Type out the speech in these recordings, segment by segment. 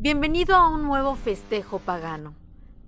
Bienvenido a un nuevo festejo pagano.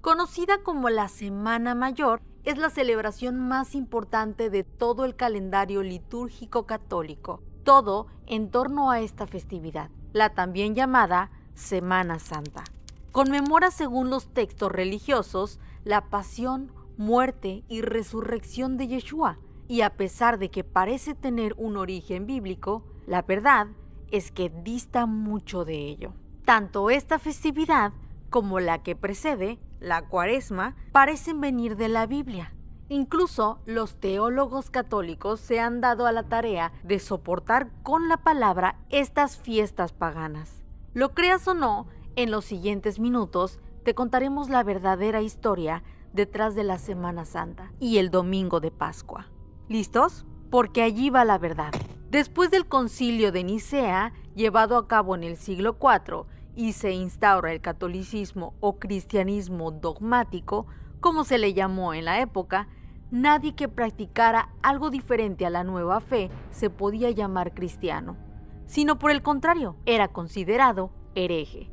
Conocida como la Semana Mayor, es la celebración más importante de todo el calendario litúrgico católico, todo en torno a esta festividad, la también llamada Semana Santa. Conmemora, según los textos religiosos, la pasión, muerte y resurrección de Yeshua, y a pesar de que parece tener un origen bíblico, la verdad es que dista mucho de ello. Tanto esta festividad como la que precede, la Cuaresma, parecen venir de la Biblia. Incluso los teólogos católicos se han dado a la tarea de soportar con la palabra estas fiestas paganas. Lo creas o no, en los siguientes minutos te contaremos la verdadera historia detrás de la Semana Santa y el Domingo de Pascua. ¿Listos? Porque allí va la verdad. Después del Concilio de Nicea, llevado a cabo en el siglo IV, y se instaura el catolicismo o cristianismo dogmático, como se le llamó en la época, nadie que practicara algo diferente a la nueva fe se podía llamar cristiano, sino por el contrario, era considerado hereje.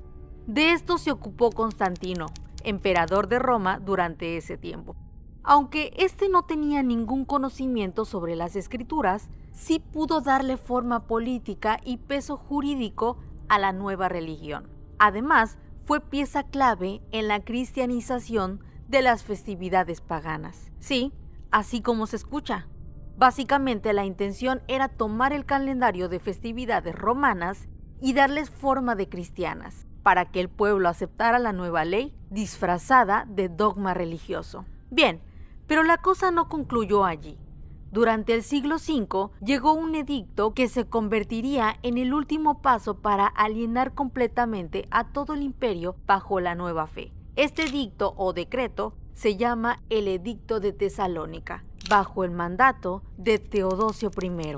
De esto se ocupó Constantino, emperador de Roma durante ese tiempo. Aunque este no tenía ningún conocimiento sobre las escrituras, sí pudo darle forma política y peso jurídico a la nueva religión. Además, fue pieza clave en la cristianización de las festividades paganas. Sí, así como se escucha. Básicamente la intención era tomar el calendario de festividades romanas y darles forma de cristianas, para que el pueblo aceptara la nueva ley disfrazada de dogma religioso. Bien, pero la cosa no concluyó allí. Durante el siglo V llegó un edicto que se convertiría en el último paso para alienar completamente a todo el imperio bajo la nueva fe. Este edicto o decreto se llama el Edicto de Tesalónica, bajo el mandato de Teodosio I.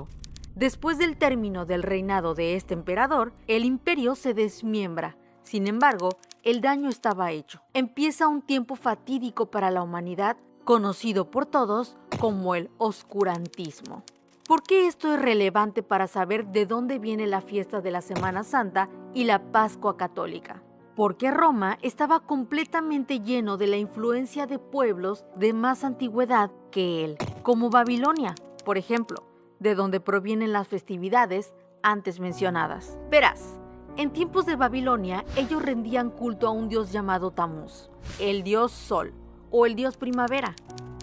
Después del término del reinado de este emperador, el imperio se desmiembra. Sin embargo, el daño estaba hecho. Empieza un tiempo fatídico para la humanidad, conocido por todos como el oscurantismo. ¿Por qué esto es relevante para saber de dónde viene la fiesta de la Semana Santa y la Pascua católica? Porque Roma estaba completamente lleno de la influencia de pueblos de más antigüedad que él, como Babilonia, por ejemplo, de donde provienen las festividades antes mencionadas. Verás, en tiempos de Babilonia, ellos rendían culto a un dios llamado Tamuz, el dios Sol, o el dios primavera.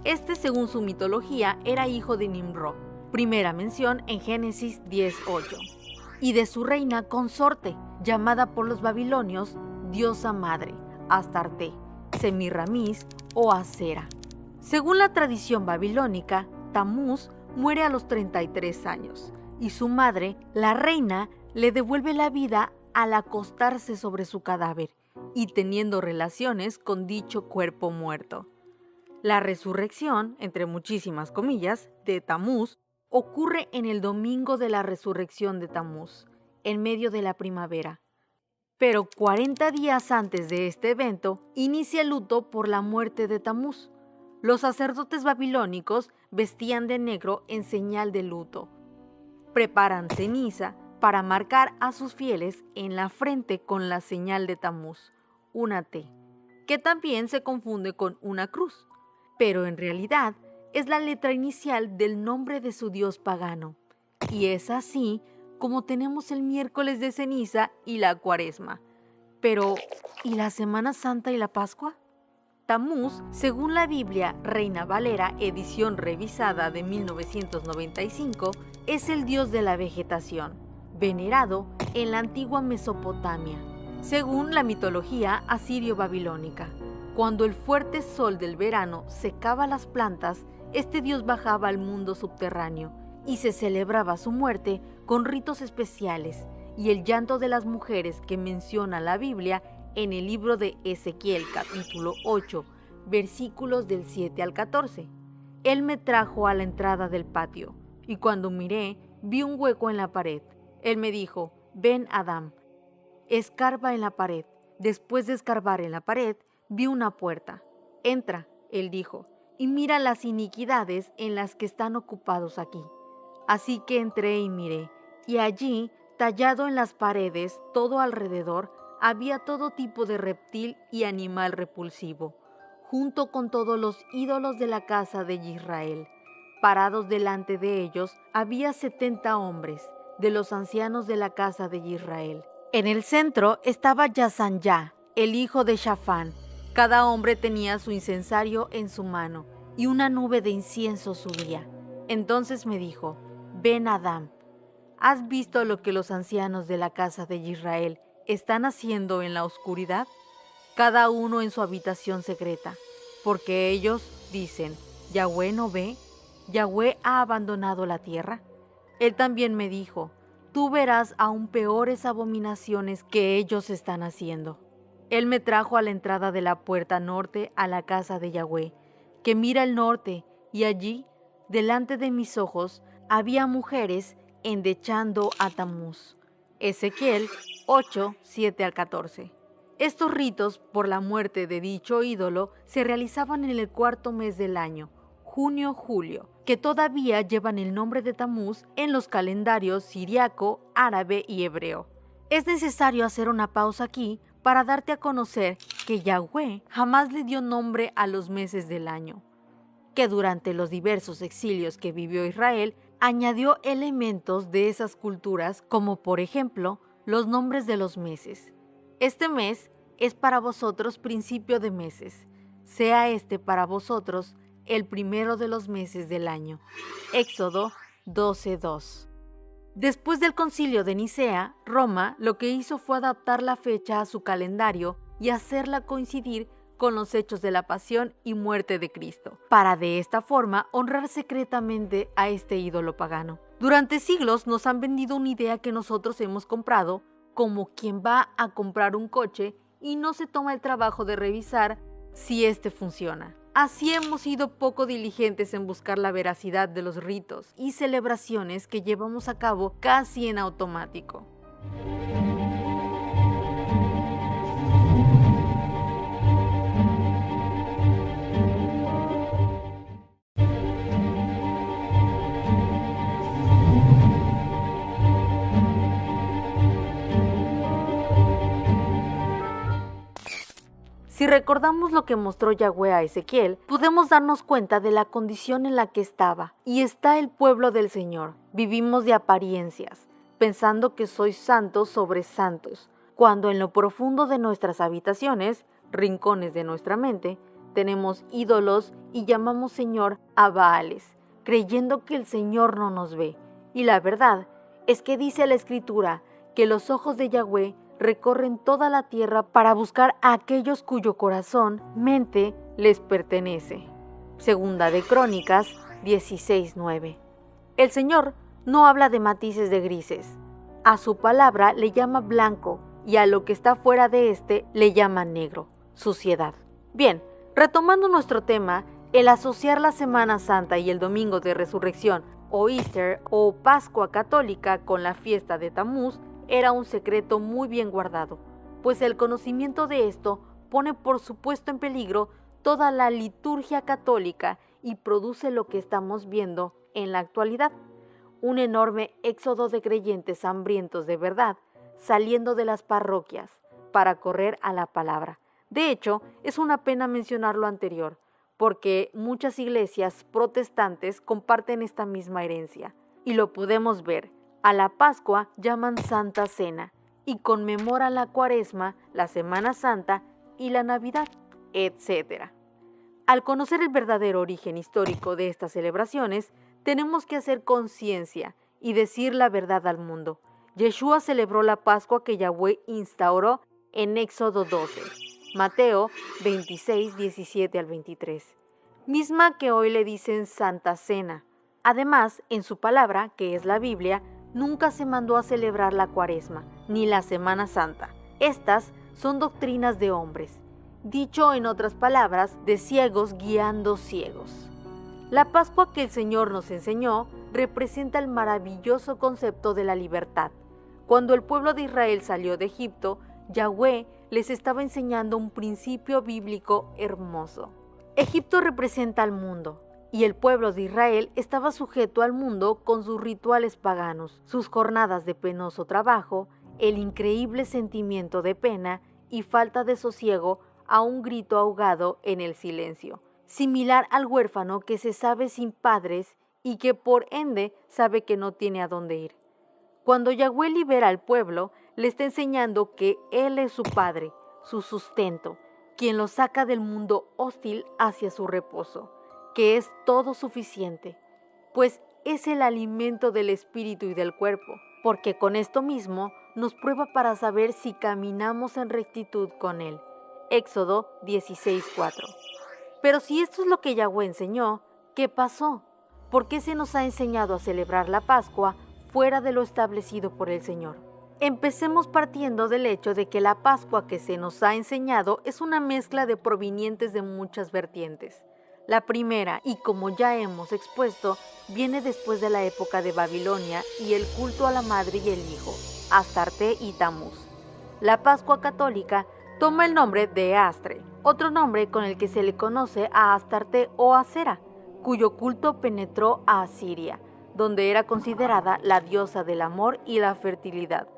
Este, según su mitología, era hijo de Nimrod, primera mención en Génesis 10:8, y de su reina consorte, llamada por los babilonios diosa madre, Astarte, Semiramis o Acera. Según la tradición babilónica, Tamuz muere a los 33 años, y su madre, la reina, le devuelve la vida al acostarse sobre su cadáver y teniendo relaciones con dicho cuerpo muerto. La resurrección, entre muchísimas comillas, de Tamuz ocurre en el domingo de la resurrección de Tamuz, en medio de la primavera. Pero 40 días antes de este evento, inicia el luto por la muerte de Tamuz. Los sacerdotes babilónicos vestían de negro en señal de luto. Preparan ceniza para marcar a sus fieles en la frente con la señal de Tamuz, una T, que también se confunde con una cruz, pero en realidad es la letra inicial del nombre de su dios pagano. Y es así como tenemos el miércoles de ceniza y la Cuaresma. Pero, ¿y la Semana Santa y la Pascua? Tamuz, según la Biblia Reina Valera, edición revisada de 1995, es el dios de la vegetación, venerado en la antigua Mesopotamia. según la mitología asirio-babilónica. Cuando el fuerte sol del verano secaba las plantas, este dios bajaba al mundo subterráneo y se celebraba su muerte con ritos especiales y el llanto de las mujeres que menciona la Biblia en el libro de Ezequiel capítulo 8, versículos del 7 al 14. Él me trajo a la entrada del patio y cuando miré vi un hueco en la pared. Él me dijo: ven, Adán, escarba en la pared. Después de escarbar en la pared, vi una puerta. Entra, él dijo, y mira las iniquidades en las que están ocupados aquí. Así que entré y miré, y allí, tallado en las paredes, todo alrededor, había todo tipo de reptil y animal repulsivo, junto con todos los ídolos de la casa de Israel. Parados delante de ellos había 70 hombres, de los ancianos de la casa de Israel. En el centro estaba Yazanyá, el hijo de Shafán. Cada hombre tenía su incensario en su mano, y una nube de incienso subía. Entonces me dijo: ven, Adán, ¿has visto lo que los ancianos de la casa de Israel están haciendo en la oscuridad? Cada uno en su habitación secreta, porque ellos dicen: ¿Yahweh no ve? ¿Yahweh ha abandonado la tierra? Él también me dijo: tú verás aún peores abominaciones que ellos están haciendo. Él me trajo a la entrada de la puerta norte a la casa de Yahweh, que mira el norte, y allí, delante de mis ojos, había mujeres endechando a Tamuz. Ezequiel 8, 7 al 14. Estos ritos por la muerte de dicho ídolo se realizaban en el cuarto mes del año, junio-julio, que todavía llevan el nombre de Tamuz en los calendarios siriaco, árabe y hebreo. Es necesario hacer una pausa aquí para darte a conocer que Yahweh jamás le dio nombre a los meses del año, que durante los diversos exilios que vivió Israel, añadió elementos de esas culturas como por ejemplo los nombres de los meses. Este mes es para vosotros principio de meses, sea este para vosotros el primero de los meses del año. Éxodo 12:2. Después del concilio de Nicea, Roma lo que hizo fue adaptar la fecha a su calendario y hacerla coincidir con los hechos de la pasión y muerte de Cristo, para de esta forma honrar secretamente a este ídolo pagano. Durante siglos nos han vendido una idea que nosotros hemos comprado, como quien va a comprar un coche y no se toma el trabajo de revisar si este funciona. Así hemos sido poco diligentes en buscar la veracidad de los ritos y celebraciones que llevamos a cabo casi en automático. Si recordamos lo que mostró Yahweh a Ezequiel, podemos darnos cuenta de la condición en la que estaba y está el pueblo del Señor. Vivimos de apariencias, pensando que sois santos sobre santos, cuando en lo profundo de nuestras habitaciones, rincones de nuestra mente, tenemos ídolos y llamamos Señor a Baales, creyendo que el Señor no nos ve. Y la verdad es que dice la Escritura que los ojos de Yahweh recorren toda la tierra para buscar a aquellos cuyo corazón, mente, les pertenece. Segunda de Crónicas 16:9. El Señor no habla de matices de grises. A su palabra le llama blanco y a lo que está fuera de este le llama negro, suciedad. Bien, retomando nuestro tema, el asociar la Semana Santa y el Domingo de Resurrección o Easter o Pascua Católica con la fiesta de Tamuz era un secreto muy bien guardado, pues el conocimiento de esto pone por supuesto en peligro toda la liturgia católica y produce lo que estamos viendo en la actualidad, un enorme éxodo de creyentes hambrientos de verdad saliendo de las parroquias para correr a la palabra. De hecho, es una pena mencionar lo anterior, porque muchas iglesias protestantes comparten esta misma herencia, y lo podemos ver. A la Pascua llaman Santa Cena y conmemoran la Cuaresma, la Semana Santa y la Navidad, etc. Al conocer el verdadero origen histórico de estas celebraciones, tenemos que hacer conciencia y decir la verdad al mundo. Yeshua celebró la Pascua que Yahweh instauró en Éxodo 12, Mateo 26, 17 al 23, misma que hoy le dicen Santa Cena. Además, en su palabra, que es la Biblia, nunca se mandó a celebrar la Cuaresma, ni la Semana Santa. Estas son doctrinas de hombres, dicho en otras palabras, de ciegos guiando ciegos. La Pascua que el Señor nos enseñó representa el maravilloso concepto de la libertad. Cuando el pueblo de Israel salió de Egipto, Yahweh les estaba enseñando un principio bíblico hermoso. Egipto representa al mundo, y el pueblo de Israel estaba sujeto al mundo con sus rituales paganos, sus jornadas de penoso trabajo, el increíble sentimiento de pena y falta de sosiego a un grito ahogado en el silencio, similar al huérfano que se sabe sin padres y que por ende sabe que no tiene a dónde ir. Cuando Yahweh libera al pueblo, le está enseñando que Él es su Padre, su sustento, quien lo saca del mundo hostil hacia su reposo, que es todo suficiente, pues es el alimento del espíritu y del cuerpo, porque con esto mismo nos prueba para saber si caminamos en rectitud con Él. Éxodo 16:4. Pero si esto es lo que Yahweh enseñó, ¿qué pasó? ¿Por qué se nos ha enseñado a celebrar la Pascua fuera de lo establecido por el Señor? Empecemos partiendo del hecho de que la Pascua que se nos ha enseñado es una mezcla de provenientes de muchas vertientes. La primera, y como ya hemos expuesto, viene después de la época de Babilonia y el culto a la madre y el hijo, Astarte y Tamuz. La Pascua católica toma el nombre de Astre, otro nombre con el que se le conoce a Astarte o Acera, cuyo culto penetró a Asiria, donde era considerada la diosa del amor y la fertilidad,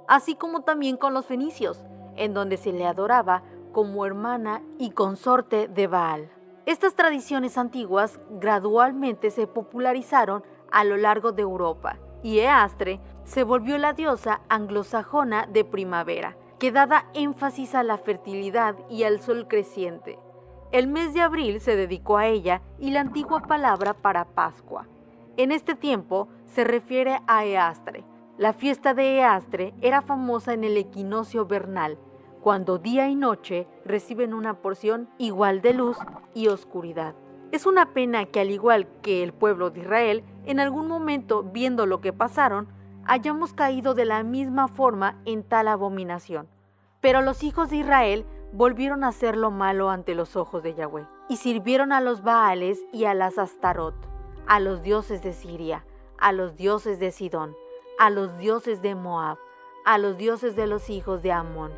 así como también con los fenicios, en donde se le adoraba como hermana y consorte de Baal. Estas tradiciones antiguas gradualmente se popularizaron a lo largo de Europa, y Eastre se volvió la diosa anglosajona de primavera, que daba énfasis a la fertilidad y al sol creciente. El mes de abril se dedicó a ella y la antigua palabra para Pascua. En este tiempo se refiere a Eastre. La fiesta de Eastre era famosa en el equinoccio vernal, cuando día y noche reciben una porción igual de luz y oscuridad. Es una pena que, al igual que el pueblo de Israel, en algún momento, viendo lo que pasaron, hayamos caído de la misma forma en tal abominación. Pero los hijos de Israel volvieron a hacer lo malo ante los ojos de Yahweh, y sirvieron a los Baales y a las Astarot, a los dioses de Siria, a los dioses de Sidón, a los dioses de Moab, a los dioses de los hijos de Amón,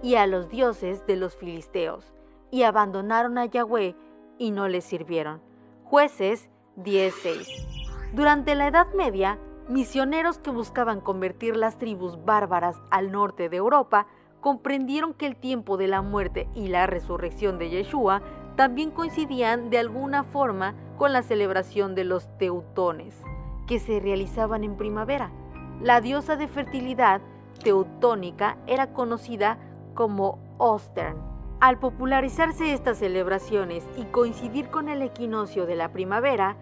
y a los dioses de los filisteos, y abandonaron a Yahweh y no les sirvieron. Jueces 10:6. Durante la Edad Media, misioneros que buscaban convertir las tribus bárbaras al norte de Europa comprendieron que el tiempo de la muerte y la resurrección de Yeshua también coincidían de alguna forma con la celebración de los teutones, que se realizaban en primavera. La diosa de fertilidad teutónica era conocida como Ostern. Al popularizarse estas celebraciones y coincidir con el equinoccio de la primavera,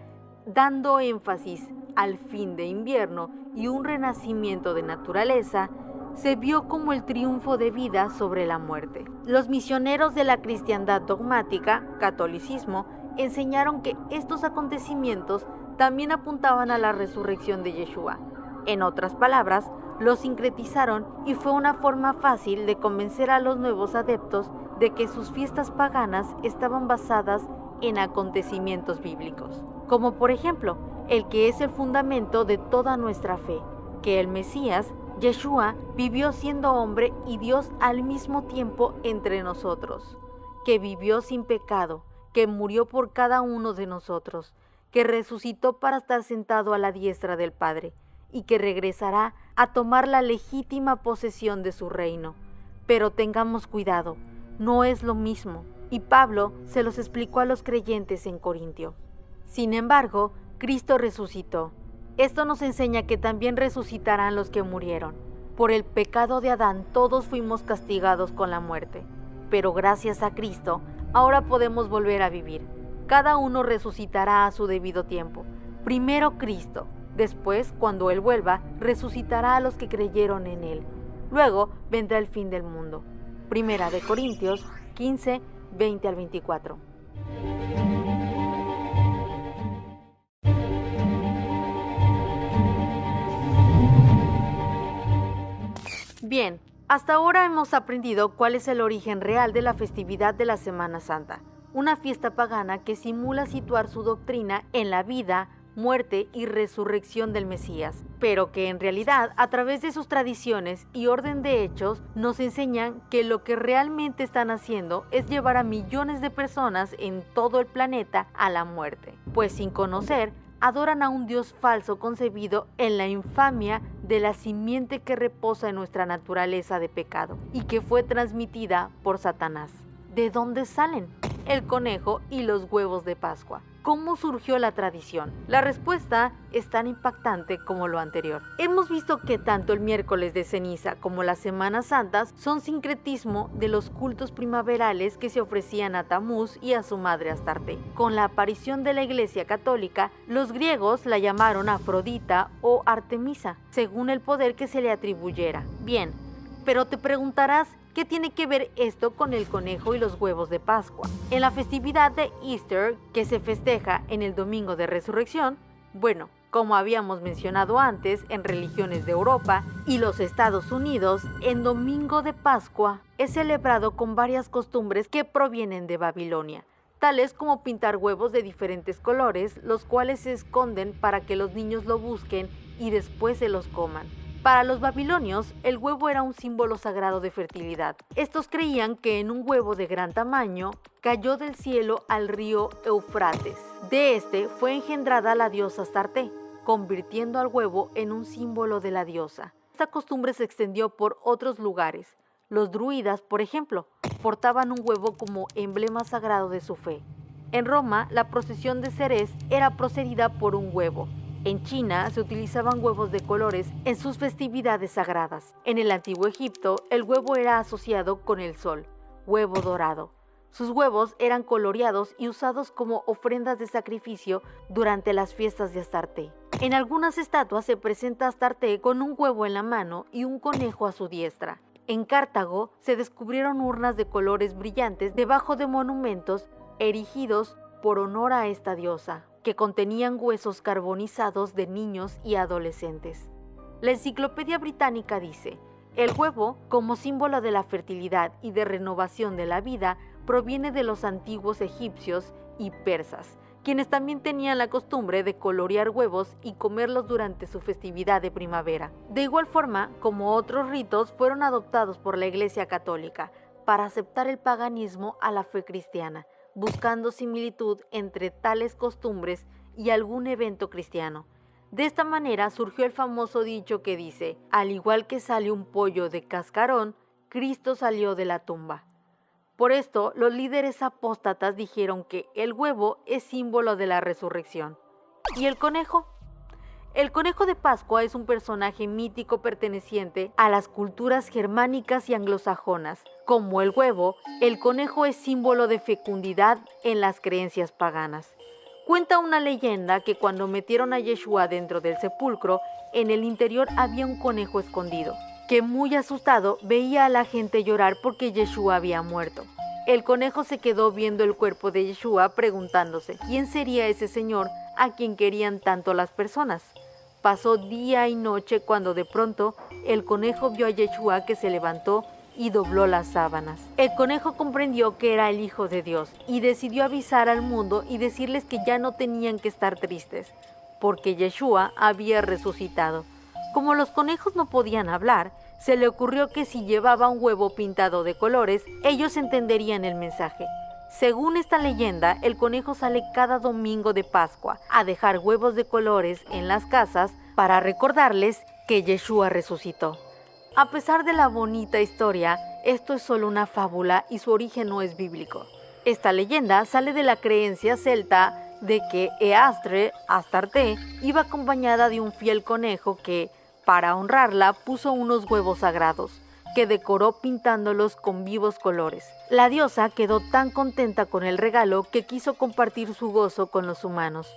dando énfasis al fin de invierno y un renacimiento de naturaleza, se vio como el triunfo de vida sobre la muerte. Los misioneros de la cristiandad dogmática, catolicismo, enseñaron que estos acontecimientos también apuntaban a la resurrección de Yeshua. En otras palabras, los sincretizaron y fue una forma fácil de convencer a los nuevos adeptos de que sus fiestas paganas estaban basadas en acontecimientos bíblicos, como por ejemplo, el que es el fundamento de toda nuestra fe, que el Mesías, Yeshua, vivió siendo hombre y Dios al mismo tiempo entre nosotros, que vivió sin pecado, que murió por cada uno de nosotros, que resucitó para estar sentado a la diestra del Padre, y que regresará a tomar la legítima posesión de su reino. Pero tengamos cuidado, no es lo mismo, y Pablo se los explicó a los creyentes en Corintio. Sin embargo, Cristo resucitó. Esto nos enseña que también resucitarán los que murieron. Por el pecado de Adán todos fuimos castigados con la muerte, pero gracias a Cristo ahora podemos volver a vivir. Cada uno resucitará a su debido tiempo. Primero Cristo. Después, cuando Él vuelva, resucitará a los que creyeron en Él. Luego vendrá el fin del mundo. Primera de Corintios 15, 20 al 24. Bien, hasta ahora hemos aprendido cuál es el origen real de la festividad de la Semana Santa, una fiesta pagana que simula situar su doctrina en la vida, muerte y resurrección del Mesías, pero que en realidad, a través de sus tradiciones y orden de hechos, nos enseñan que lo que realmente están haciendo es llevar a millones de personas en todo el planeta a la muerte, pues sin conocer, adoran a un Dios falso concebido en la infamia de la simiente que reposa en nuestra naturaleza de pecado y que fue transmitida por Satanás. ¿De dónde salen? El conejo y los huevos de Pascua. ¿Cómo surgió la tradición? La respuesta es tan impactante como lo anterior. Hemos visto que tanto el miércoles de ceniza como las Semanas Santas son sincretismo de los cultos primaverales que se ofrecían a Tamuz y a su madre Astarte. Con la aparición de la Iglesia Católica, los griegos la llamaron Afrodita o Artemisa, según el poder que se le atribuyera. Bien, pero te preguntarás, ¿qué tiene que ver esto con el conejo y los huevos de Pascua? En la festividad de Easter, que se festeja en el Domingo de Resurrección, bueno, como habíamos mencionado antes, en religiones de Europa y los Estados Unidos, el Domingo de Pascua es celebrado con varias costumbres que provienen de Babilonia, tales como pintar huevos de diferentes colores, los cuales se esconden para que los niños lo busquen y después se los coman. Para los babilonios, el huevo era un símbolo sagrado de fertilidad. Estos creían que en un huevo de gran tamaño cayó del cielo al río Éufrates. De este fue engendrada la diosa Astarte, convirtiendo al huevo en un símbolo de la diosa. Esta costumbre se extendió por otros lugares. Los druidas, por ejemplo, portaban un huevo como emblema sagrado de su fe. En Roma, la procesión de Ceres era precedida por un huevo. En China se utilizaban huevos de colores en sus festividades sagradas. En el antiguo Egipto, el huevo era asociado con el sol, huevo dorado. Sus huevos eran coloreados y usados como ofrendas de sacrificio durante las fiestas de Astarte. En algunas estatuas se presenta a Astarte con un huevo en la mano y un conejo a su diestra. En Cartago se descubrieron urnas de colores brillantes debajo de monumentos erigidos por honor a esta diosa, que contenían huesos carbonizados de niños y adolescentes. La Enciclopedia Británica dice, el huevo, como símbolo de la fertilidad y de renovación de la vida, proviene de los antiguos egipcios y persas, quienes también tenían la costumbre de colorear huevos y comerlos durante su festividad de primavera. De igual forma, como otros ritos, fueron adoptados por la Iglesia Católica para aceptar el paganismo a la fe cristiana, buscando similitud entre tales costumbres y algún evento cristiano. De esta manera surgió el famoso dicho que dice, al igual que sale un pollo de cascarón, Cristo salió de la tumba. Por esto, los líderes apóstatas dijeron que el huevo es símbolo de la resurrección. ¿Y el conejo? El conejo de Pascua es un personaje mítico perteneciente a las culturas germánicas y anglosajonas. Como el huevo, el conejo es símbolo de fecundidad en las creencias paganas. Cuenta una leyenda que cuando metieron a Yeshua dentro del sepulcro, en el interior había un conejo escondido, que muy asustado veía a la gente llorar porque Yeshua había muerto. El conejo se quedó viendo el cuerpo de Yeshua preguntándose, ¿quién sería ese señor a quien querían tanto las personas? Pasó día y noche cuando de pronto el conejo vio a Yeshua que se levantó y dobló las sábanas. El conejo comprendió que era el Hijo de Dios y decidió avisar al mundo y decirles que ya no tenían que estar tristes, porque Yeshua había resucitado. Como los conejos no podían hablar, se le ocurrió que si llevaba un huevo pintado de colores, ellos entenderían el mensaje. Según esta leyenda, el conejo sale cada domingo de Pascua a dejar huevos de colores en las casas para recordarles que Yeshua resucitó. A pesar de la bonita historia, esto es solo una fábula y su origen no es bíblico. Esta leyenda sale de la creencia celta de que Astarte, iba acompañada de un fiel conejo que, para honrarla, puso unos huevos sagrados, que decoró pintándolos con vivos colores. La diosa quedó tan contenta con el regalo que quiso compartir su gozo con los humanos.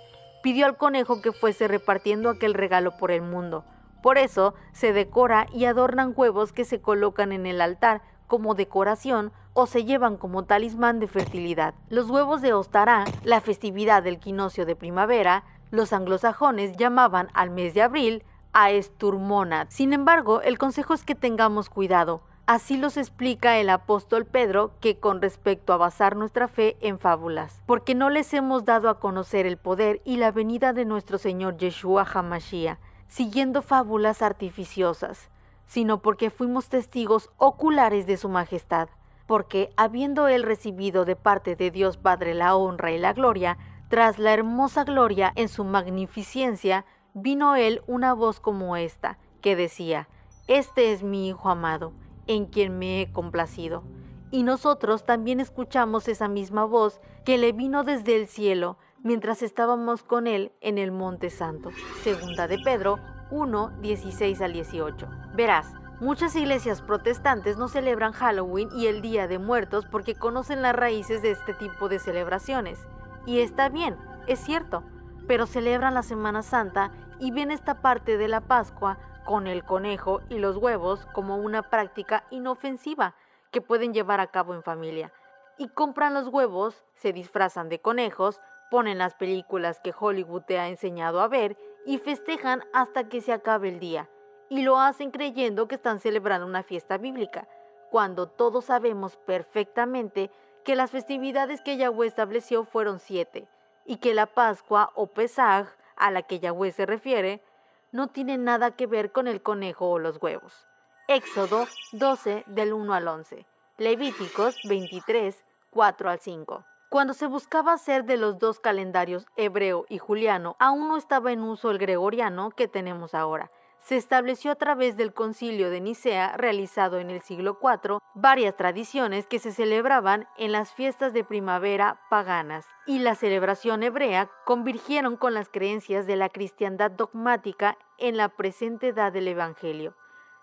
Pidió al conejo que fuese repartiendo aquel regalo por el mundo. Por eso se decora y adornan huevos que se colocan en el altar como decoración o se llevan como talismán de fertilidad. Los huevos de Ostará, la festividad del equinoccio de primavera, los anglosajones llamaban al mes de abril Aesturmonad. Sin embargo, el consejo es que tengamos cuidado. Así los explica el apóstol Pedro, que con respecto a basar nuestra fe en fábulas, porque no les hemos dado a conocer el poder y la venida de nuestro Señor Yeshua HaMashiach, siguiendo fábulas artificiosas, sino porque fuimos testigos oculares de su majestad, porque habiendo él recibido de parte de Dios Padre la honra y la gloria, tras la hermosa gloria en su magnificencia, vino él una voz como esta, que decía: Este es mi Hijo amado, en quien me he complacido. Y nosotros también escuchamos esa misma voz que le vino desde el cielo mientras estábamos con él en el Monte Santo. Segunda de Pedro 1, 16 al 18. Verás, muchas iglesias protestantes no celebran Halloween y el Día de Muertos porque conocen las raíces de este tipo de celebraciones. Y está bien, es cierto, pero celebran la Semana Santa y ven esta parte de la Pascua con el conejo y los huevos como una práctica inofensiva que pueden llevar a cabo en familia. Y compran los huevos, se disfrazan de conejos, ponen las películas que Hollywood te ha enseñado a ver y festejan hasta que se acabe el día. Y lo hacen creyendo que están celebrando una fiesta bíblica, cuando todos sabemos perfectamente que las festividades que Yahweh estableció fueron 7, y que la Pascua o Pesaj, a la que Yahweh se refiere, no tiene nada que ver con el conejo o los huevos. Éxodo 12 del 1 al 11, Levíticos 23, 4 al 5. Cuando se buscaba hacer de los dos calendarios hebreo y juliano, aún no estaba en uso el gregoriano que tenemos ahora. Se estableció a través del Concilio de Nicea realizado en el siglo IV varias tradiciones que se celebraban en las fiestas de primavera paganas, y la celebración hebrea convirgieron con las creencias de la cristiandad dogmática en la presente edad del Evangelio.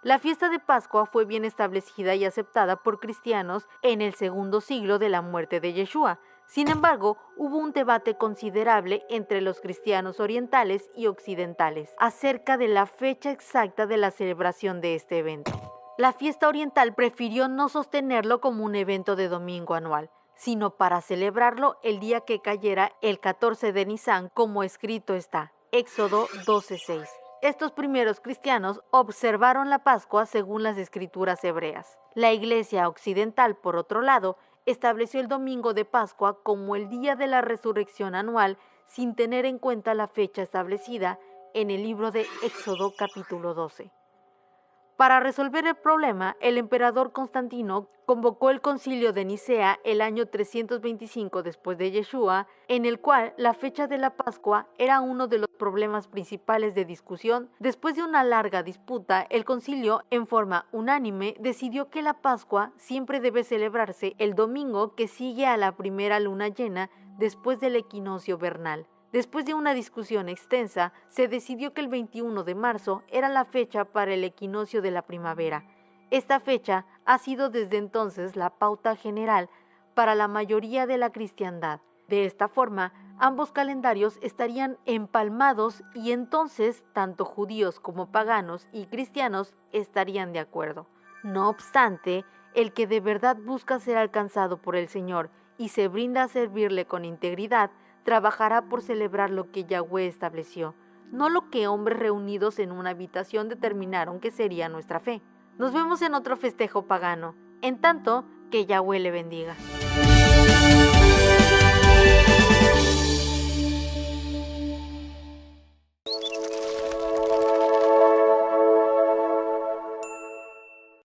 La fiesta de Pascua fue bien establecida y aceptada por cristianos en el segundo siglo de la muerte de Yeshua. Sin embargo, hubo un debate considerable entre los cristianos orientales y occidentales acerca de la fecha exacta de la celebración de este evento. La fiesta oriental prefirió no sostenerlo como un evento de domingo anual, sino para celebrarlo el día que cayera el 14 de Nisan, como escrito está, Éxodo 12:6. Estos primeros cristianos observaron la Pascua según las escrituras hebreas. La Iglesia occidental, por otro lado, estableció el domingo de Pascua como el día de la resurrección anual sin tener en cuenta la fecha establecida en el libro de Éxodo capítulo 12. Para resolver el problema, el emperador Constantino convocó el concilio de Nicea el año 325 después de Yeshua, en el cual la fecha de la Pascua era uno de los problemas principales de discusión. Después de una larga disputa, el concilio, en forma unánime, decidió que la Pascua siempre debe celebrarse el domingo que sigue a la primera luna llena después del equinoccio vernal. Después de una discusión extensa, se decidió que el 21 de marzo era la fecha para el equinoccio de la primavera. Esta fecha ha sido desde entonces la pauta general para la mayoría de la cristiandad. De esta forma, ambos calendarios estarían empalmados y entonces tanto judíos como paganos y cristianos estarían de acuerdo. No obstante, el que de verdad busca ser alcanzado por el Señor y se brinda a servirle con integridad, trabajará por celebrar lo que Yahweh estableció, no lo que hombres reunidos en una habitación determinaron que sería nuestra fe. Nos vemos en otro festejo pagano. En tanto, que Yahweh le bendiga.